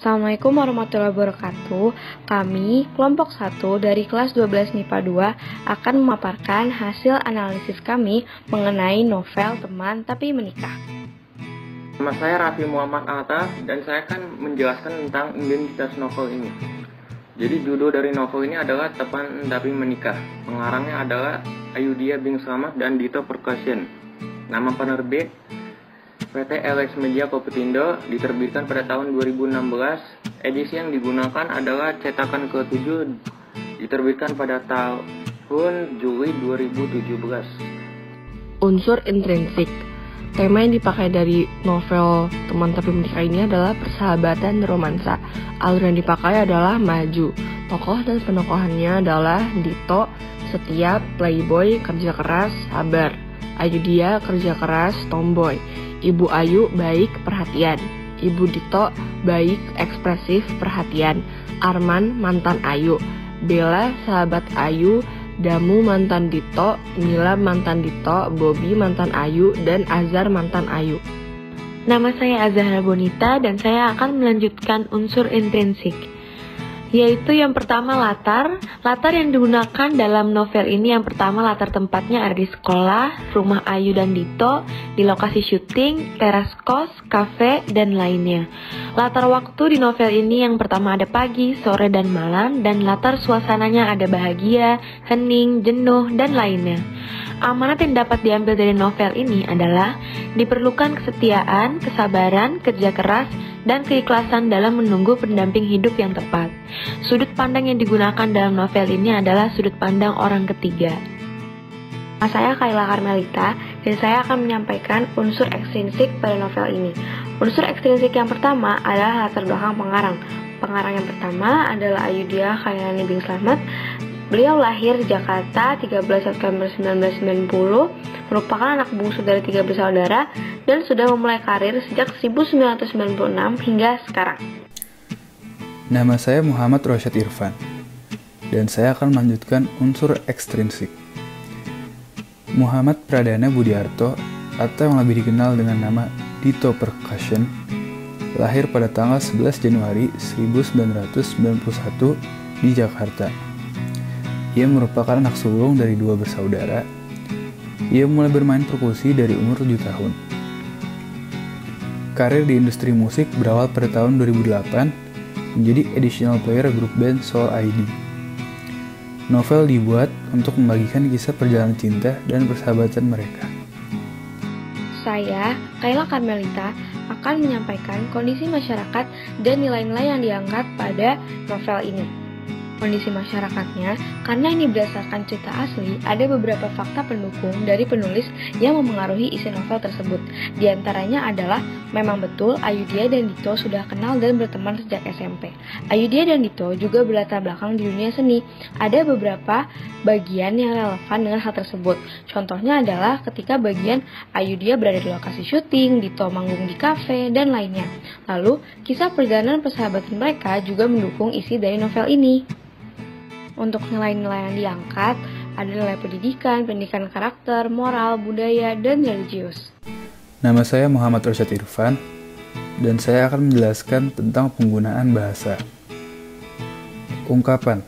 Assalamualaikum warahmatullahi wabarakatuh. Kami, kelompok 1 dari kelas 12 MIPA 2 akan memaparkan hasil analisis kami mengenai novel Teman Tapi Menikah. Nama saya Raffi Muhammad Atta dan saya akan menjelaskan tentang identitas novel ini. Jadi judul dari novel ini adalah Teman Tapi Menikah. Pengarangnya adalah Ayudhya Bing Slamet dan Dito Percussion. Nama penerbit PT LX Media Kopitindo, diterbitkan pada tahun 2016. Edisi yang digunakan adalah cetakan ke-7, diterbitkan pada tahun Juli 2017. Unsur intrinsik. Tema yang dipakai dari novel Teman Tapi Menikah ini adalah persahabatan dan romansa. Alur yang dipakai adalah maju. Tokoh dan penokohannya adalah Dito, setia, playboy, kerja keras, sabar. Ayudhya, kerja keras, tomboy. Ibu Ayu, baik, perhatian. Ibu Dito, baik, ekspresif, perhatian. Arman, mantan Ayu. Bella, sahabat Ayu. Damu, mantan Dito. Mila, mantan Dito. Bobby, mantan Ayu. Dan Azhar, mantan Ayu. Nama saya Azahra Bonita dan saya akan melanjutkan unsur intrinsik, yaitu yang pertama latar yang digunakan dalam novel ini. Yang pertama, latar tempatnya ada di sekolah, rumah Ayu dan Dito, di lokasi syuting, teras kos, kafe, dan lainnya. Latar waktu di novel ini yang pertama ada pagi, sore, dan malam, dan latar suasananya ada bahagia, hening, jenuh, dan lainnya. Amanat yang dapat diambil dari novel ini adalah diperlukan kesetiaan, kesabaran, kerja keras, dan keikhlasan dalam menunggu pendamping hidup yang tepat. Sudut pandang yang digunakan dalam novel ini adalah sudut pandang orang ketiga. Saya Kayla Karmelita dan saya akan menyampaikan unsur ekstrinsik pada novel ini. Unsur ekstrinsik yang pertama adalah latar belakang pengarang. Pengarang yang pertama adalah Ayudhya Khairani Bing Slamet. Beliau lahir di Jakarta 13 September 1990, merupakan anak bungsu dari 3 bersaudara dan sudah memulai karir sejak 1996 hingga sekarang. Nama saya Muhammad Rosyad Irfan, dan saya akan melanjutkan unsur ekstrinsik. Muhammad Pradana Budiarto, atau yang lebih dikenal dengan nama Dito Percussion, lahir pada tanggal 11 Januari 1991 di Jakarta. Ia merupakan anak sulung dari 2 bersaudara. Ia mulai bermain perkusi dari umur 7 tahun. Karir di industri musik berawal pada tahun 2008 menjadi additional player grup band Soul ID. Novel dibuat untuk membagikan kisah perjalanan cinta dan persahabatan mereka. Saya, Kayla Karmelita, akan menyampaikan kondisi masyarakat dan nilai-nilai yang diangkat pada novel ini. Kondisi masyarakatnya, karena ini berdasarkan cerita asli, ada beberapa fakta pendukung dari penulis yang memengaruhi isi novel tersebut. Di antaranya adalah, memang betul Ayudhya dan Dito sudah kenal dan berteman sejak SMP. Ayudhya dan Dito juga berlatar belakang di dunia seni. Ada beberapa bagian yang relevan dengan hal tersebut. Contohnya adalah ketika bagian Ayudhya berada di lokasi syuting, Dito manggung di kafe, dan lainnya. Lalu, kisah perjalanan persahabatan mereka juga mendukung isi dari novel ini. Untuk nilai-nilai yang diangkat, ada nilai pendidikan karakter, moral, budaya, dan religius. Nama saya Muhammad Rosyad Irfan, dan saya akan menjelaskan tentang penggunaan bahasa. Ungkapan.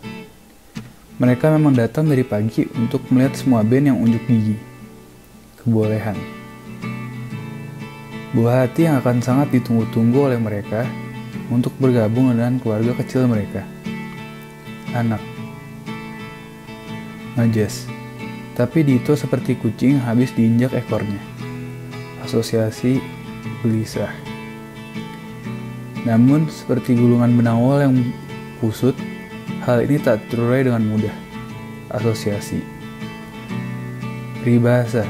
Mereka memang datang dari pagi untuk melihat semua band yang unjuk gigi. Kebolehan. Buah hati yang akan sangat ditunggu-tunggu oleh mereka untuk bergabung dengan keluarga kecil mereka. Anak. Majas, tapi Dito seperti kucing habis diinjak ekornya. Asosiasi gelisah. Namun seperti gulungan benawal yang kusut, hal ini tak terurai dengan mudah. Asosiasi. Peribahasa.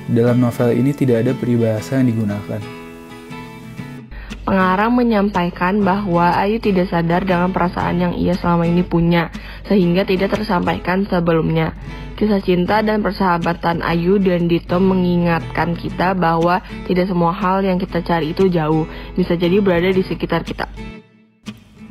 Dalam novel ini tidak ada peribahasa yang digunakan. Pengarang menyampaikan bahwa Ayu tidak sadar dengan perasaan yang ia selama ini punya, sehingga tidak tersampaikan sebelumnya. Kisah cinta dan persahabatan Ayu dan Dito mengingatkan kita bahwa tidak semua hal yang kita cari itu jauh, bisa jadi berada di sekitar kita.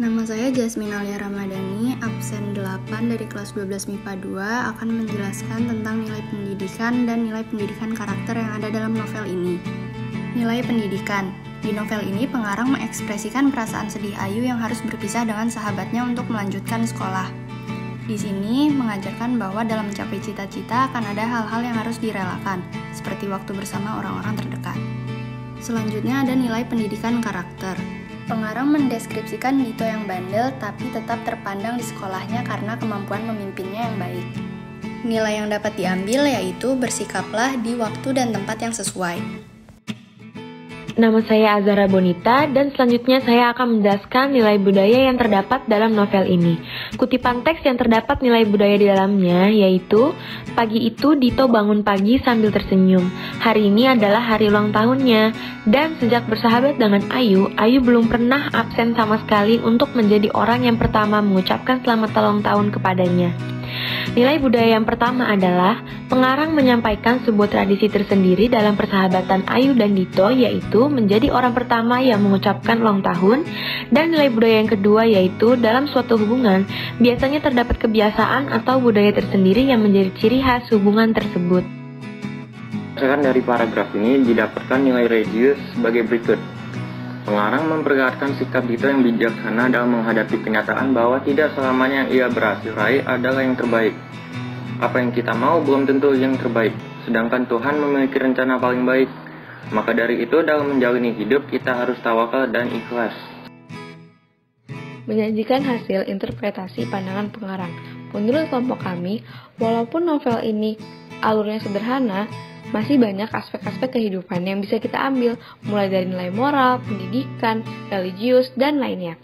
Nama saya Jasmine Alia Ramadhani, absen 8 dari kelas 12 MIPA 2, akan menjelaskan tentang nilai pendidikan dan nilai pendidikan karakter yang ada dalam novel ini. Nilai pendidikan. Di novel ini, pengarang mengekspresikan perasaan sedih Ayu yang harus berpisah dengan sahabatnya untuk melanjutkan sekolah. Di sini mengajarkan bahwa dalam mencapai cita-cita akan ada hal-hal yang harus direlakan, seperti waktu bersama orang-orang terdekat. Selanjutnya ada nilai pendidikan karakter. Pengarang mendeskripsikan Dito yang bandel tapi tetap terpandang di sekolahnya karena kemampuan memimpinnya yang baik. Nilai yang dapat diambil yaitu bersikaplah di waktu dan tempat yang sesuai. Nama saya Azhara Bonita dan selanjutnya saya akan menjelaskan nilai budaya yang terdapat dalam novel ini. Kutipan teks yang terdapat nilai budaya di dalamnya yaitu, pagi itu Dito bangun pagi sambil tersenyum. Hari ini adalah hari ulang tahunnya dan sejak bersahabat dengan Ayu, Ayu belum pernah absen sama sekali untuk menjadi orang yang pertama mengucapkan selamat ulang tahun kepadanya. Nilai budaya yang pertama adalah pengarang menyampaikan sebuah tradisi tersendiri dalam persahabatan Ayu dan Dito, yaitu menjadi orang pertama yang mengucapkan ulang tahun. Dan nilai budaya yang kedua yaitu dalam suatu hubungan biasanya terdapat kebiasaan atau budaya tersendiri yang menjadi ciri khas hubungan tersebut. Berdasarkan dari paragraf ini didapatkan nilai Regius sebagai berikut. Pengarang memperlihatkan sikap Dito yang bijaksana dalam menghadapi kenyataan bahwa tidak selamanya yang ia berhasil raih adalah yang terbaik. Apa yang kita mau belum tentu yang terbaik, sedangkan Tuhan memiliki rencana paling baik. Maka dari itu dalam menjalani hidup kita harus tawakal dan ikhlas. Menyajikan hasil interpretasi pandangan pengarang. Menurut kelompok kami, walaupun novel ini alurnya sederhana, masih banyak aspek-aspek kehidupan yang bisa kita ambil, mulai dari nilai moral, pendidikan, religius, dan lainnya.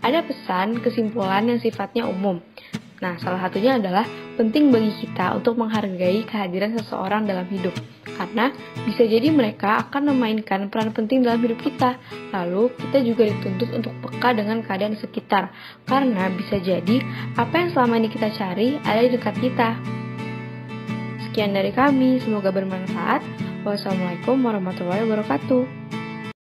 Ada pesan, kesimpulan yang sifatnya umum. Nah, salah satunya adalah penting bagi kita untuk menghargai kehadiran seseorang dalam hidup, karena bisa jadi mereka akan memainkan peran penting dalam hidup kita. Lalu, kita juga dituntut untuk peka dengan keadaan sekitar, karena bisa jadi apa yang selama ini kita cari ada di dekat kita. Sekian dari kami, semoga bermanfaat. Wassalamualaikum warahmatullahi wabarakatuh.